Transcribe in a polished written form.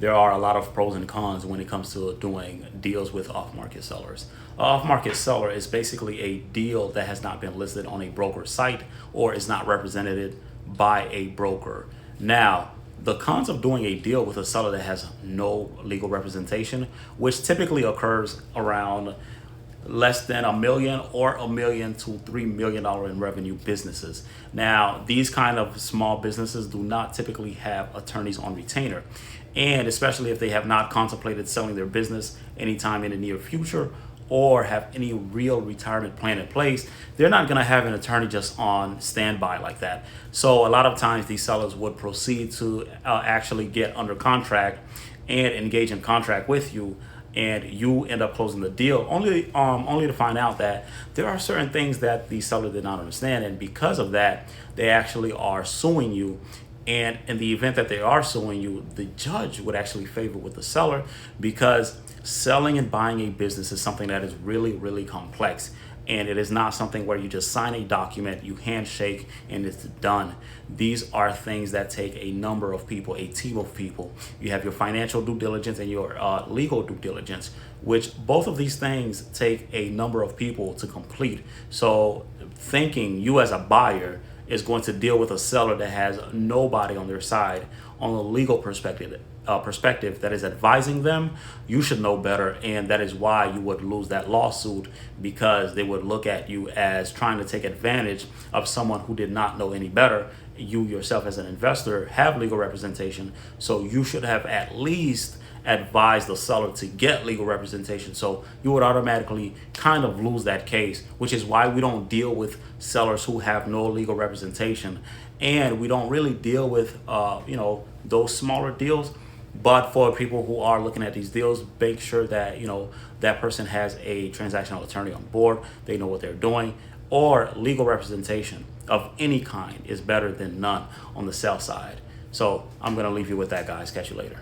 there are a lot of pros and cons when it comes to doing deals with off-market sellers. An off-market seller is basically a deal that has not been listed on a broker site or is not represented by a broker. Now, the cons of doing a deal with a seller that has no legal representation, which typically occurs around less than $1 million or $1 million to $3 million in revenue businesses. Now, these kind of small businesses do not typically have attorneys on retainer. And especially if they have not contemplated selling their business anytime in the near future or have any real retirement plan in place, they're not going to have an attorney just on standby like that. So a lot of times these sellers would proceed to actually get under contract and engage in contract with you, and you end up closing the deal only to find out that there are certain things that the seller did not understand, and because of that they actually are suing you. And in the event that they are suing you, the judge would actually favor with the seller, because selling and buying a business is something that is really, really complex. And it is not something where you just sign a document, you handshake, and it's done. These are things that take a number of people, a team of people. You have your financial due diligence and your legal due diligence, which both of these things take a number of people to complete. So thinking you as a buyer is going to deal with a seller that has nobody on their side on a legal perspective that is advising them, you should know better. And that is why you would lose that lawsuit, because they would look at you as trying to take advantage of someone who did not know any better. You yourself as an investor have legal representation, so you should have at least advise the seller to get legal representation. So you would automatically kind of lose that case, which is why we don't deal with sellers who have no legal representation. And we don't really deal with those smaller deals. But for people who are looking at these deals, make sure that that person has a transactional attorney on board. They know what they're doing, or legal representation of any kind is better than none on the sell side. So I'm going to leave you with that, guys. Catch you later.